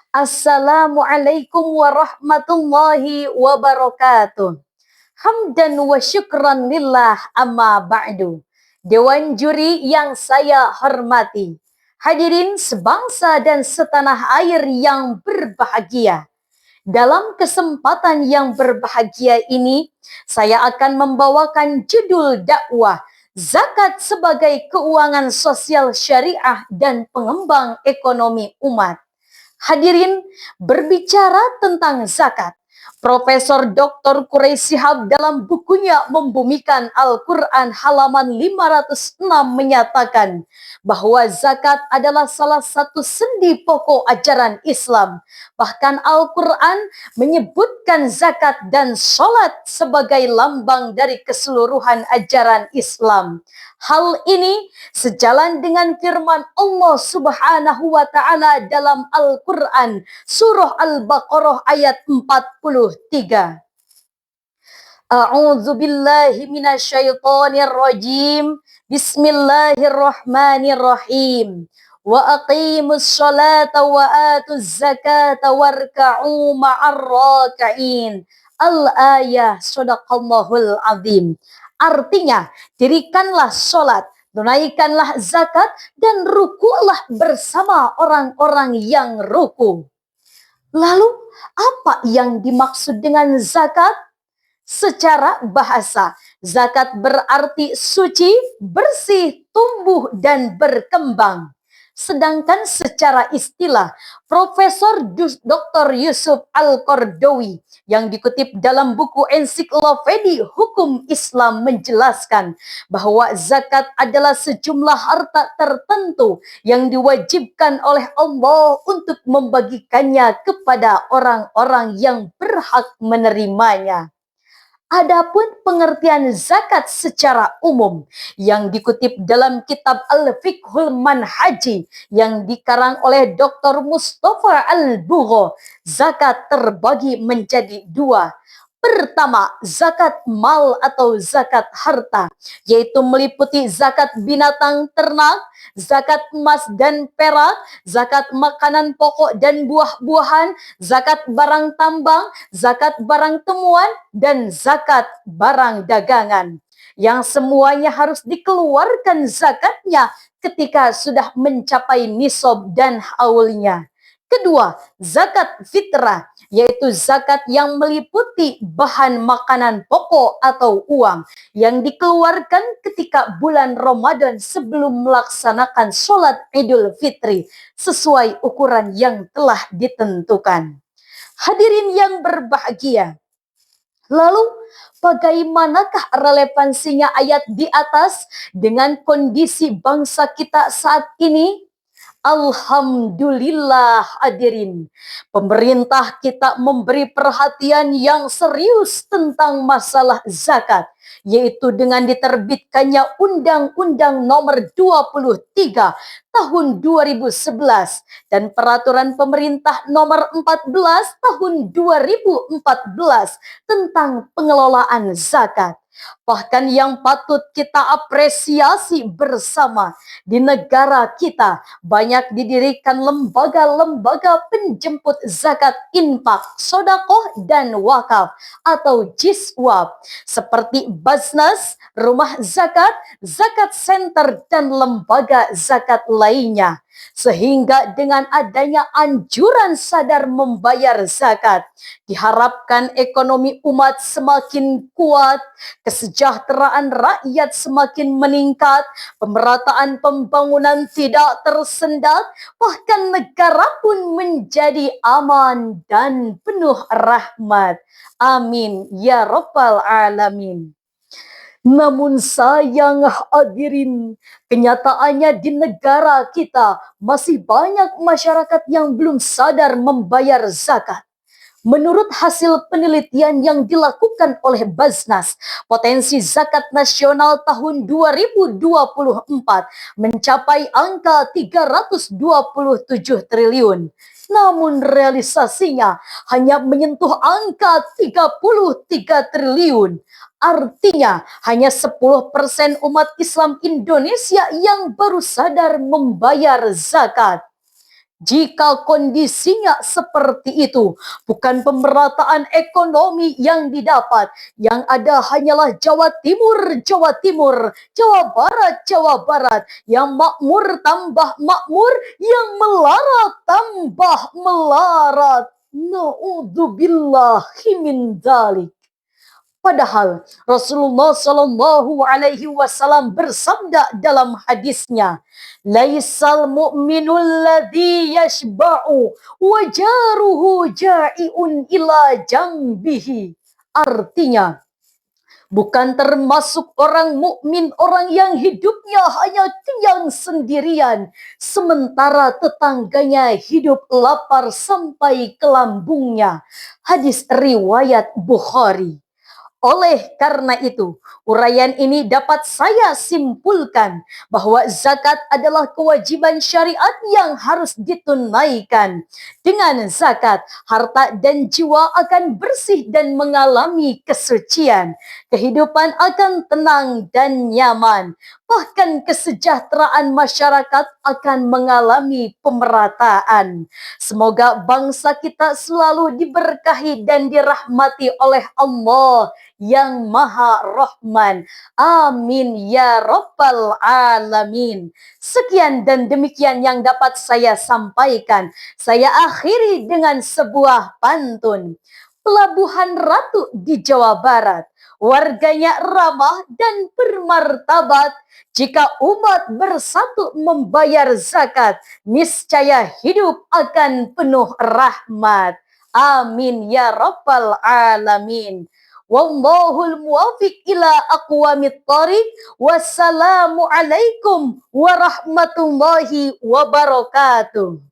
Assalamualaikum warahmatullahi wabarakatuh. Hamdan wa syukran lillah amma ba'du. Dewan juri yang saya hormati, hadirin sebangsa dan setanah air yang berbahagia. Dalam kesempatan yang berbahagia ini, saya akan membawakan judul dakwah Zakat sebagai keuangan sosial syariah dan pengembang ekonomi umat. Hadirin, berbicara tentang zakat, Profesor Dr. Quraisy Shihab dalam bukunya Membumikan Al-Quran halaman 506 menyatakan bahwa zakat adalah salah satu sendi pokok ajaran Islam. Bahkan Al-Quran menyebutkan zakat dan sholat sebagai lambang dari keseluruhan ajaran Islam. Hal ini sejalan dengan firman Allah Subhanahu wa taala dalam Al-Qur'an surah Al-Baqarah ayat 43. A'udzu billahi minasyaitonir rajim. Bismillahirrahmanirrahim. Wa aqimus sholata wa atuz zakata warka'u ma'ar raki'in. Al-ayah, sadaqallahul azim. Artinya, dirikanlah sholat, tunaikanlah zakat, dan rukulah bersama orang-orang yang ruku. Lalu, apa yang dimaksud dengan zakat? Secara bahasa, zakat berarti suci, bersih, tumbuh, dan berkembang. Sedangkan secara istilah, Profesor Dr. Yusuf Al-Qardawi yang dikutip dalam buku Ensiklopedia Hukum Islam menjelaskan bahwa zakat adalah sejumlah harta tertentu yang diwajibkan oleh Allah untuk membagikannya kepada orang-orang yang berhak menerimanya. Adapun pengertian zakat secara umum yang dikutip dalam kitab Al-Fiqhul Manhaji yang dikarang oleh Dr. Mustafa Al-Bugho, zakat terbagi menjadi dua. Pertama, zakat mal atau zakat harta, yaitu meliputi zakat binatang ternak, zakat emas dan perak, zakat makanan pokok dan buah-buahan, zakat barang tambang, zakat barang temuan, dan zakat barang dagangan. Yang semuanya harus dikeluarkan zakatnya ketika sudah mencapai nisab dan haulnya. Kedua, zakat fitrah, yaitu zakat yang meliputi bahan makanan pokok atau uang yang dikeluarkan ketika bulan Ramadan sebelum melaksanakan sholat Idul Fitri sesuai ukuran yang telah ditentukan. Hadirin yang berbahagia, lalu bagaimanakah relevansinya ayat di atas dengan kondisi bangsa kita saat ini? Alhamdulillah hadirin, pemerintah kita memberi perhatian yang serius tentang masalah zakat, yaitu dengan diterbitkannya Undang-Undang Nomor 23 Tahun 2011 dan Peraturan Pemerintah Nomor 14 Tahun 2014 tentang pengelolaan zakat. Bahkan yang patut kita apresiasi bersama, di negara kita banyak didirikan lembaga-lembaga penjemput zakat, infak, sodakoh, dan wakaf atau jiswab seperti Basnas, rumah zakat, zakat center, dan lembaga zakat lainnya. Sehingga dengan adanya anjuran sadar membayar zakat, diharapkan ekonomi umat semakin kuat, kesejahteraan rakyat semakin meningkat, pemerataan pembangunan tidak tersendat, bahkan negara pun menjadi aman dan penuh rahmat. Amin ya rabbal alamin. Namun sayang hadirin, kenyataannya di negara kita masih banyak masyarakat yang belum sadar membayar zakat. Menurut hasil penelitian yang dilakukan oleh Basnas, potensi zakat nasional tahun 2024 mencapai angka 327 triliun. Namun realisasinya hanya menyentuh angka 33 triliun. Artinya hanya 10% umat Islam Indonesia yang baru sadar membayar zakat. Jika kondisinya seperti itu, bukan pemerataan ekonomi yang didapat, yang ada hanyalah Jawa Timur, Jawa Timur, Jawa Barat, yang makmur tambah makmur, yang melarat tambah melarat. Na'udzubillahi min dzalik. Padahal Rasulullah Shallallahu Alaihi Wasallam bersabda dalam hadisnya, "Laisal mu'minul ladzi yashba'u wa jaruhu ja'iun ila jambihi." Artinya, bukan termasuk orang mukmin orang yang hidupnya hanya kenyang sendirian, sementara tetangganya hidup lapar sampai ke lambungnya. Hadis riwayat Bukhari. Oleh karena itu, uraian ini dapat saya simpulkan bahwa zakat adalah kewajiban syariat yang harus ditunaikan. Dengan zakat, harta dan jiwa akan bersih dan mengalami kesucian. Kehidupan akan tenang dan nyaman. Bahkan kesejahteraan masyarakat akan mengalami pemerataan. Semoga bangsa kita selalu diberkahi dan dirahmati oleh Allah yang Maha Rahman. Amin ya Rabbal Alamin. Sekian dan demikian yang dapat saya sampaikan. Saya akhiri dengan sebuah pantun. Pelabuhan Ratu di Jawa Barat, warganya ramah dan bermartabat. Jika umat bersatu membayar zakat, niscaya hidup akan penuh rahmat. Amin ya Rabbal Alamin. Wallahul muwafiq ila aqwamit thariq. Wassalamu alaikum warahmatullahi wabarakatuh.